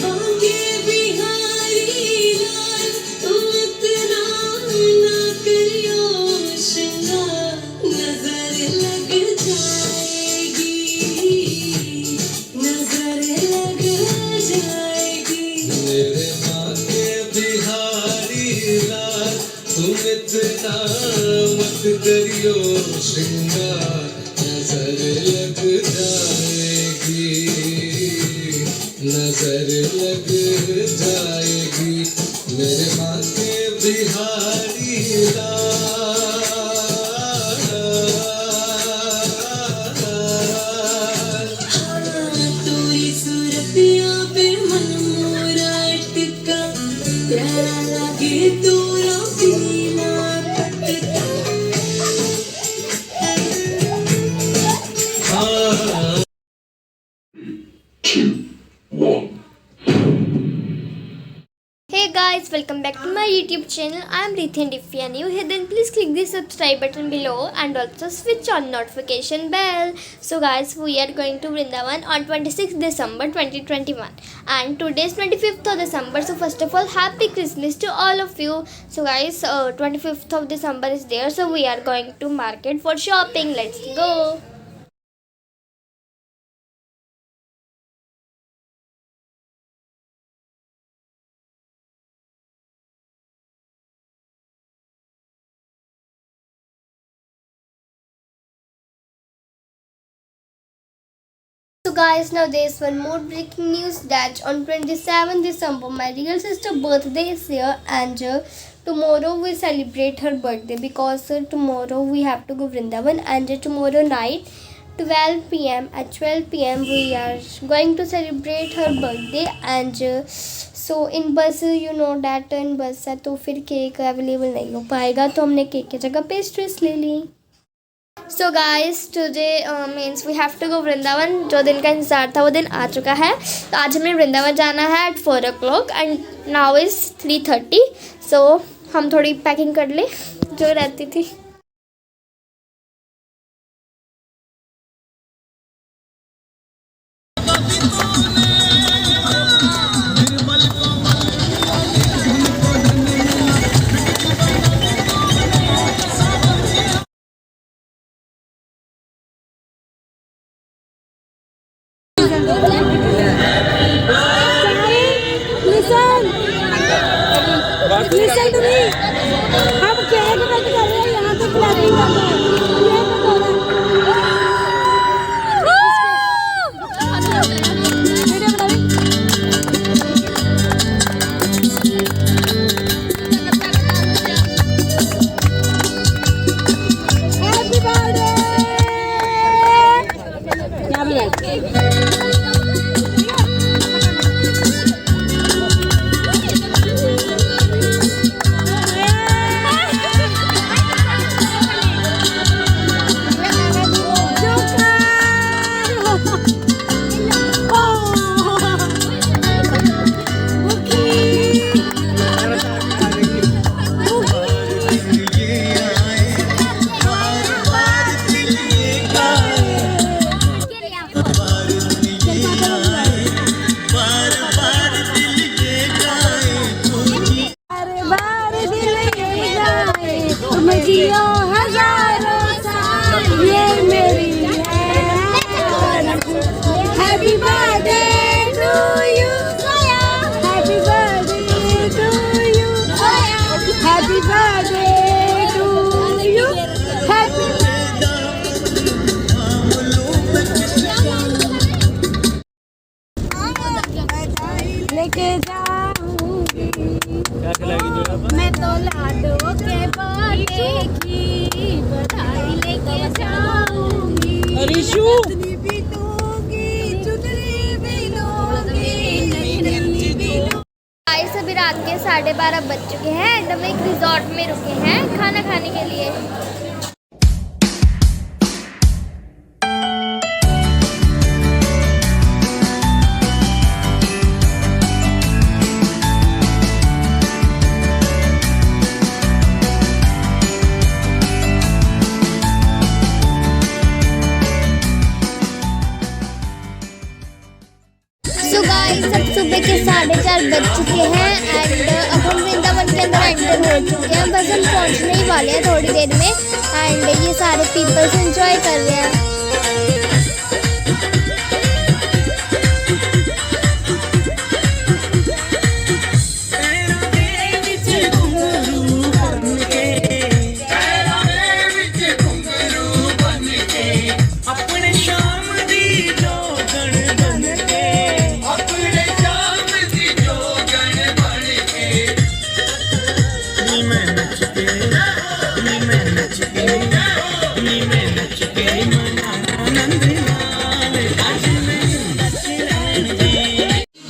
बांके बिहारी लाल तुम इतना ना करियो श्रृंगार नजर लग जाएगी नजर लग जाएगी मेरे बांके बिहारी लाल तुम इतना मत करियो श्रृंगार नजर लग जाएगी नजर लग जाएगी मेरे बांके बिहारी लाल तोरी सूरतिया पे मन मोरा अटका प्यारा लगे तोरा पीला पटका Hey guys, welcome back to my YouTube channel. I am Rithi, and if you are new here, then please click the subscribe button below and also switch on notification bell. So guys, we are going to Vrindavan on 26th December 2021 and today is 25th of December. So first of all, happy Christmas to all of you. So guys, 25th of December is there, so we are going to market for shopping. Let's go. So guys, now there's one more breaking news that on 27th December my real sister birthday is here, and tomorrow we celebrate her birthday because tomorrow we have to go Vrindavan, and tomorrow night 12 p.m. at 12 p.m. we are going to celebrate her birthday, and so in bus you know that in bus है तो फिर cake available नहीं हो पाएगा, तो हमने cake की जगह पेस्ट्रीज ले ली. So guys today means we have to go Vrindavan. जो दिन का इंतज़ार था वो दिन आ चुका है, तो आज हमें वृंदावन जाना है at 4 o'clock and now is 3:30. So हम थोड़ी पैकिंग कर ले जो रहती थी. Listen to me. हम केक कट कर रहे हैं, यहाँ पे क्लैपिंग कर रहे हैं. ये कट हो रहा है. वीडियो बना रही. Happy birthday. क्या बोला? जियो हजारों साल ये मेरी happy birthday to you happy birthday to you happy birthday to you happy लेके जाऊंगी मैं तो लाडो के बर्थडे की बधाई लेके जाऊंगी. चुनरी भी दूंगी, चुनरी भी दूंगी. गाइस अभी रात के 12:30 बज चुके हैं एंड हम एक रिजॉर्ट में रुके हैं खाना खाने के लिए. So guys, सुबह के 4:30 बज चुके हैं एंड अब हम वृंदावन के अंदर एंटर हो चुके हैं। बस हम पहुंचने ही वाले हैं थोड़ी देर में एंड ये सारे पीपल्स एंजॉय कर रहे हैं।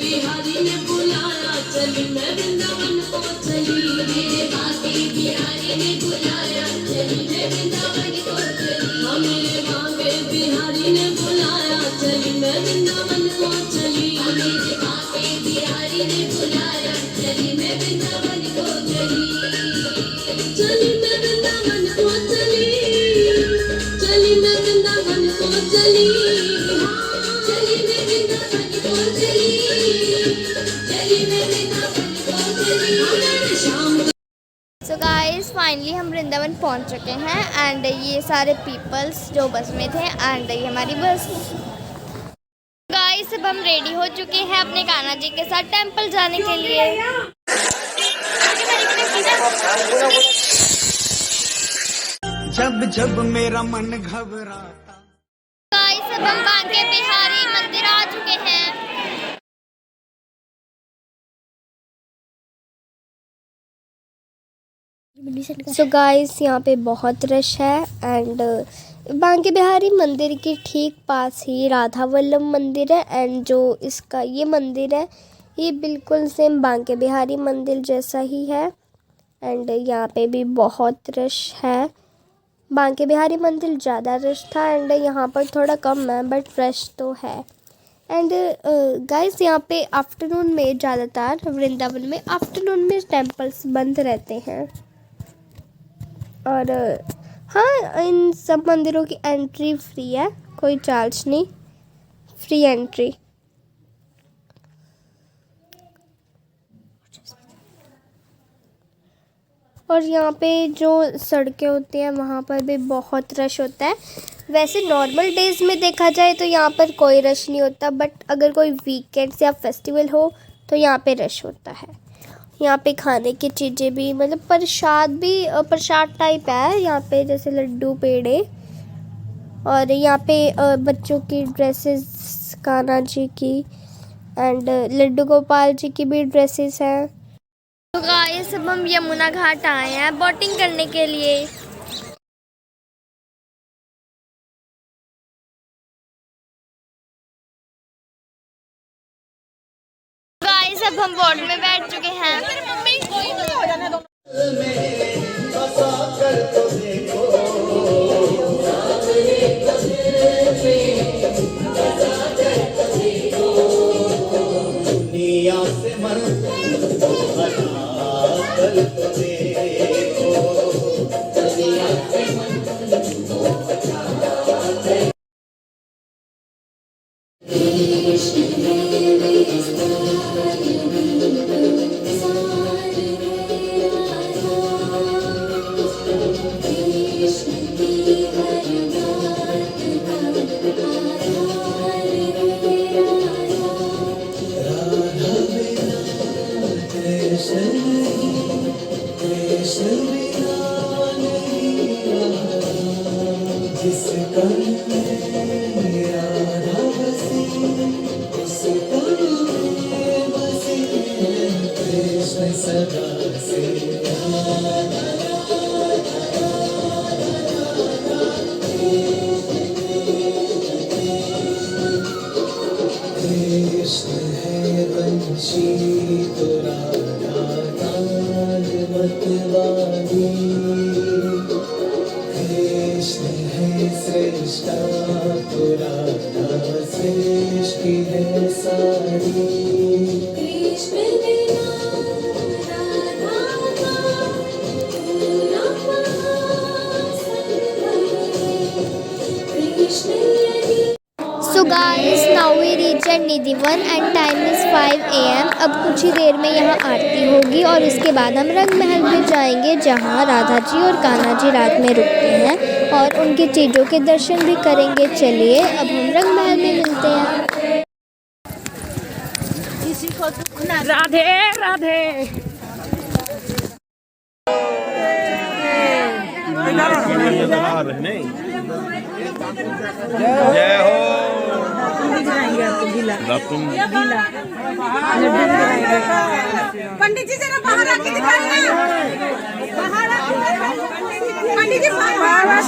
बिहारी ने बुलाया चली मैं वृंदावन को चली मेरे बाकी बिहारी ने बुलाया चली मैं वृंदावन को चली हाँ मेरे बाके बिहारी ने बुलाया चली मैं वृंदावन को चली हाँ मेरे बाके बिहारी ने बुलाया चली मैं वृंदावन को चली चली मैं वृंदावन को चली चली मैं वृंदावन को चली चली मैं वृंदावन को चली चली मैं वृंदावन को चली हाँ शाम सो गाइस फाइनली हम वृंदावन पहुंच चुके हैं एंड ये सारे पीपल्स जो बस में थे एंड ये हमारी बस। गाइस अब हम रेडी हो चुके हैं अपने कान्हा जी के साथ टेंपल जाने के लिए। जब जब मेरा मन घबराता गाइस अब हम बांके बिहारी मंदिर आ चुके हैं। सो गाइस यहाँ पे बहुत रश है एंड बांके बिहारी मंदिर के ठीक पास ही राधा वल्लभ मंदिर है एंड जो इसका ये मंदिर है ये बिल्कुल सेम बांके बिहारी मंदिर जैसा ही है एंड यहाँ पे भी बहुत रश है। बांके बिहारी मंदिर ज़्यादा रश था एंड यहाँ पर थोड़ा कम है बट रश तो है। एंड गाइस यहाँ पे आफ्टरनून में ज़्यादातर वृंदावन में आफ्टरनून में टेम्पल्स बंद रहते हैं और हाँ इन सब मंदिरों की एंट्री फ्री है, कोई चार्ज नहीं, फ्री एंट्री। और यहाँ पे जो सड़कें होती हैं वहाँ पर भी बहुत रश होता है। वैसे नॉर्मल डेज़ में देखा जाए तो यहाँ पर कोई रश नहीं होता बट अगर कोई वीकेंड्स या फेस्टिवल हो तो यहाँ पे रश होता है। यहाँ पे खाने की चीज़ें भी मतलब प्रसाद टाइप है यहाँ पे, जैसे लड्डू पेड़े और यहाँ पे बच्चों की ड्रेसेस कान्हा जी की एंड लड्डू गोपाल जी की भी ड्रेसेस हैं। तो गाइस अब हम यमुना घाट आए हैं बोटिंग करने के लिए। गाइस अब हम बोट में बैठ चुके हैं। दुनिया से मन हटा कर तो देखो दुनिया से मन So guys, now we reach at Nidhi 1 and time is 5 AM। अब कुछ ही देर में यहाँ आरती होगी और उसके बाद हम रंग महल में जाएंगे, जहाँ राधा जी और कान्हा जी रात में रुकते हैं और उनकी चीज़ों के दर्शन भी करेंगे। चलिए अब हम रंग महल में मिलते हैं। राधे राधे। जय हो। पंडित जी जरा बाहर आके दिखाइए ना, बाहर आके पंडित जी बाहर।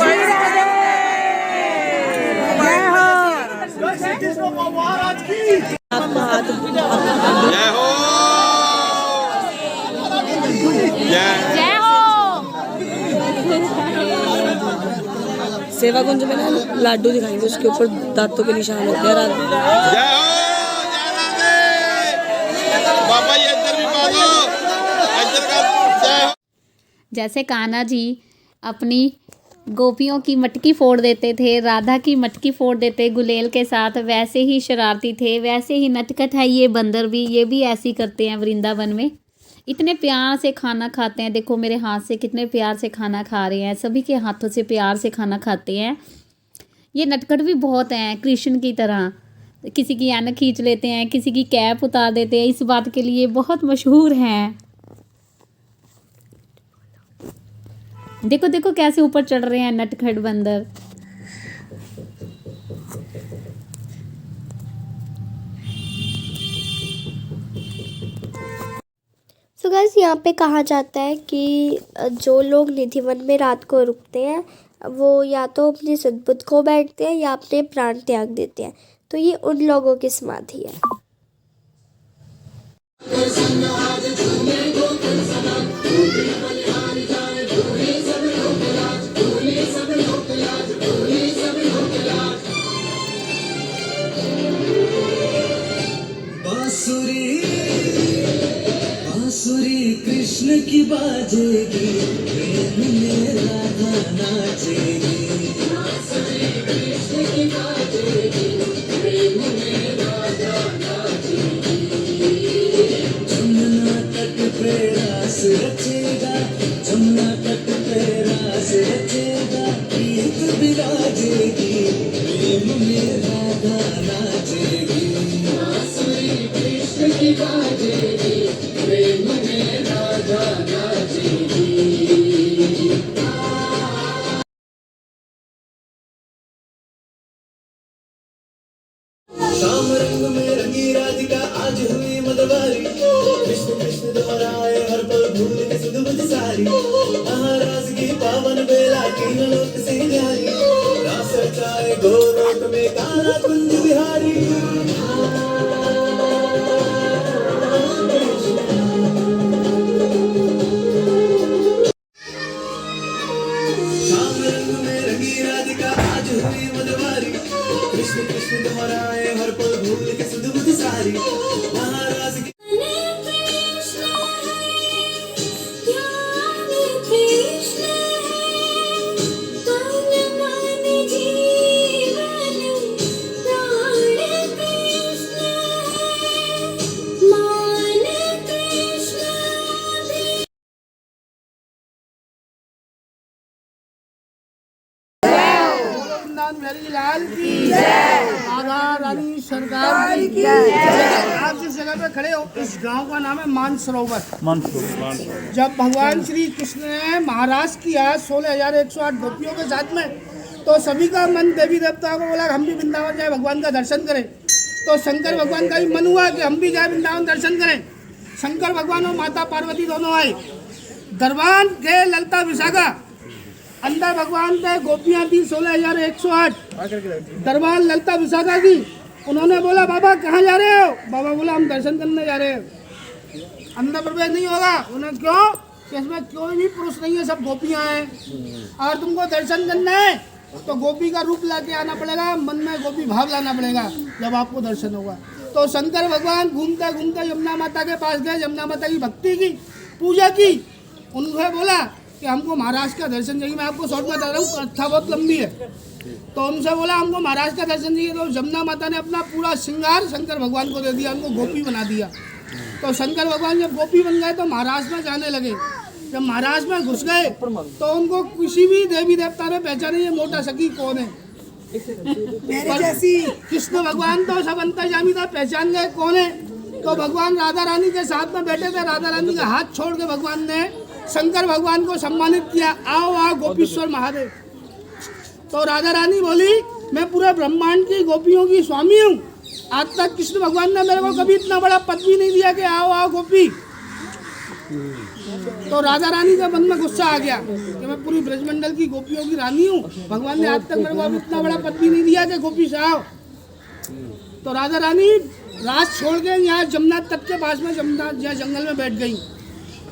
जय हो। जय हो। जय हो। सेवा कुंज में ना लाडू दिखाएंगे, उसके ऊपर दांतों के निशान होते हैं। जय हो। जय राधे। बाबा ये इधर भी मारो, इधर का जय हो। जैसे कान्हा जी अपनी गोपियों की मटकी फोड़ देते थे, राधा की मटकी फोड़ देते गुलेल के साथ, वैसे ही शरारती थे, वैसे ही नटखट है ये बंदर भी, ये भी ऐसे ही करते हैं वृंदावन में। इतने प्यार से खाना खाते हैं, देखो मेरे हाथ से कितने प्यार से खाना खा रहे हैं, सभी के हाथों से प्यार से खाना खाते हैं। ये नटखट भी बहुत हैं कृष्ण की तरह, किसी की ऐनक खींच लेते हैं, किसी की कैप उतार देते हैं, इस बात के लिए बहुत मशहूर हैं। देखो देखो कैसे ऊपर चढ़ रहे हैं नटखट बंदर। सो गाइस यहाँ पे कहा जाता है कि जो लोग निधि वन में रात को रुकते हैं वो या तो अपनी सद्बुद्धि खो बैठते हैं या अपने प्राण त्याग देते हैं, तो ये उन लोगों की समाधि है। बांसुरी कृष्ण की बाजेगी, प्रेम में राधा नाचेगी। जमुना तट पे रास रचेगा, जमुना तट पे रास रचेगा, गीत विराजेगी, प्रेम में राधा नाचेगी। कृष्ण की बाजेगी, प्रेम में राधा नाचेगी। शाम रंग में रंगी राधिका आज हुई मतवारी, कृष्ण कृष्ण दोहराए हर पल भूल के सुध बुध सारी। महाराज की पावन बेला तीन लोक से न्यारी, रास रचाए गोलोक में कान्हा कुंज बिहारी। शाम रंग में रंगी राधिका आज हुई मतवारी, कृष्ण कृष्ण दोहराए हर पल भूल के सुध बुध सारी। महाराज की लाल की जय, राधा रानी सरकार की जय। आप जिस जगह पे खड़े हो इस गांव का नाम है मानसरोवर। जब भगवान श्री कृष्ण ने महाराज किया 16,108 गोपियों के साथ में, तो सभी का मन देवी देवताओं को बोला हम भी वृंदावन जाए भगवान का दर्शन करें। तो शंकर भगवान का भी मन हुआ कि हम भी जाए वृंदावन दर्शन करें। शंकर भगवान और माता पार्वती दोनों आए, दरबान गए ललता विशाखा, अंदर भगवान पे गोपियाँ थी 16,108, दरबार ललता विशाखा की। उन्होंने बोला बाबा कहाँ जा रहे हो? बाबा बोला हम दर्शन करने जा रहे हैं, अंदर प्रवेश नहीं होगा। उन्होंने क्यों? कि इसमें कोई भी पुरुष नहीं है, सब गोपियाँ हैं और तुमको दर्शन करना है तो गोपी का रूप लाके आना पड़ेगा, मन में गोपी भाव लाना पड़ेगा, जब आपको दर्शन होगा। तो शंकर भगवान घूमते घूमते यमुना माता के पास गए, यमुना माता की भक्ति की, पूजा की। उन्होंने बोला कि हमको महाराज का दर्शन चाहिए। मैं आपको शॉर्ट में बता रहा हूँ, कथा बहुत लंबी है। तो उनसे बोला हमको महाराज का दर्शन चाहिए। तो जमुना माता ने अपना पूरा श्रृंगार शंकर भगवान को दे दिया, उनको गोपी बना दिया। तो शंकर भगवान जब गोपी बन गए तो महाराज में जाने लगे। जब महाराज में घुस गए तो उनको किसी भी देवी देवता ने पहचाने ये मोटा सखी कौन है। मेरे जैसी कृष्ण भगवान तो सब अंतर्यामी था, पहचान गए कौन है। तो भगवान राधा रानी के साथ में बैठे थे, राधा रानी का हाथ छोड़ के भगवान ने शंकर भगवान को सम्मानित किया, आओ आओ गोपीश्वर महादेव। तो राधा रानी बोली मैं पूरे ब्रह्मांड की गोपियों की स्वामी हूँ, आज तक कृष्ण भगवान ने मेरे को कभी इतना बड़ा पद भी नहीं दिया कि आओ आओ गोपी। तो राधा रानी के मन में गुस्सा आ गया कि मैं पूरी ब्रजमंडल की गोपियों की रानी हूँ, भगवान ने आज तक मेरे को इतना बड़ा पद भी नहीं दिया कि गोपी से आओ। तो राधा रानी राज छोड़ के यहाँ जमुना तट के पास में जमुना जंगल में बैठ गई।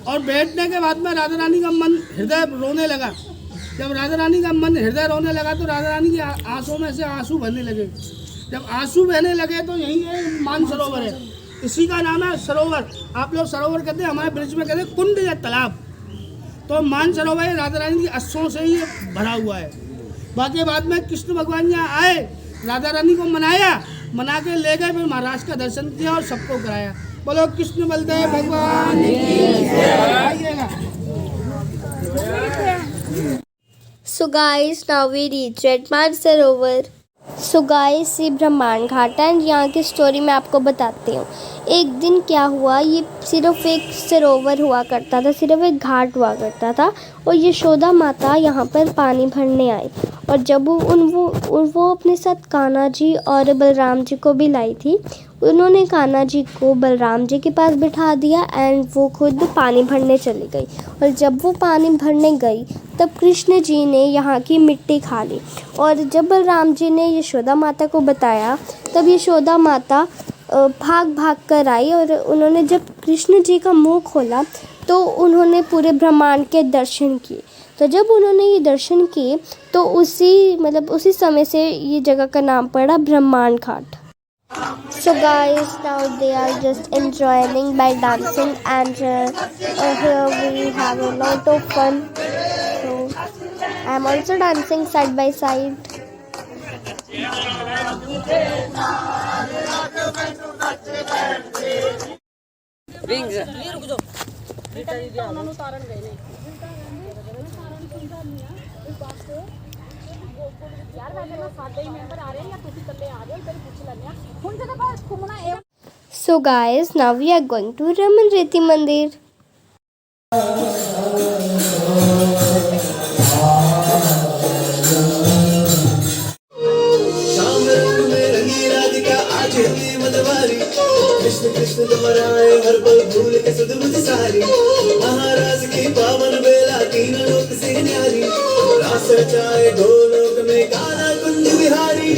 और बैठने के बाद में राधा रानी का मन हृदय रोने लगा। जब राधा रानी का मन हृदय रोने लगा तो राधा रानी की आंखों में से आंसू बहने लगे। जब आंसू बहने लगे तो यही है मानसरोवर है, इसी का नाम है सरोवर। आप लोग सरोवर कहते हैं, हमारे ब्रिज में कहते हैं कुंड या तालाब। तो मानसरोवर राधा रानी की अश्रों से ही भरा हुआ है। बाकी बाद में कृष्ण भगवान यहाँ आए, राधा रानी को मनाया, मना के ले गए, फिर महाराज का दर्शन किया और सबको कराया। बोलो कृष्ण बलदेव भगवान आइएगा। So guys, now we reach at Mansarovar. So guys ये ब्रह्मांड घाट है एंड यहाँ की स्टोरी मैं आपको बताती हूँ। एक दिन क्या हुआ, ये सिर्फ एक सरोवर हुआ करता था, सिर्फ एक घाट हुआ करता था और यशोदा माता यहाँ पर पानी भरने आई। और जब वो अपने साथ कान्हा जी और बलराम जी को भी लाई थी। उन्होंने कान्हा जी को बलराम जी के पास बिठा दिया एंड वो खुद पानी भरने चली गई। और जब वो पानी भरने गई तब कृष्ण जी ने यहाँ की मिट्टी खा ली। और जब बलराम जी ने यशोदा माता को बताया तब यशोदा माता भाग भाग कर आई। और उन्होंने जब कृष्ण जी का मुंह खोला तो उन्होंने पूरे ब्रह्मांड के दर्शन किए। तो जब उन्होंने ये दर्शन किए तो उसी समय से ये जगह का नाम पड़ा ब्रह्मांड घाट। So guys, now they are just enjoying by dancing and here we have a lot of fun. So I am also dancing side by side. So guys, now we are going to Raman Reti Mandir. शाम रंग में रंगी राधिका आज हुई मतवारी, कृष्ण कृष्ण दोहराए हर पल भूल के सुध बुध सारी। महाराज की पावन बेला तीन लोक से न्यारी, रास रचाए गोलोक में कान्हा कुंज Vihari.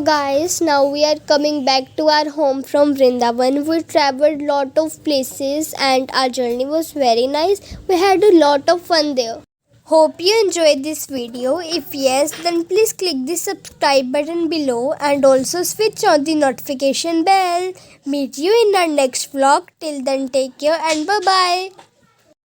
guys, now we are coming back to our home from Vrindavan. We traveled lot of places and our journey was very nice. We had a lot of fun there. Hope you enjoyed this video. If yes, then please click the subscribe button below and also switch on the notification bell. Meet you in our next vlog. Till then, take care and bye bye.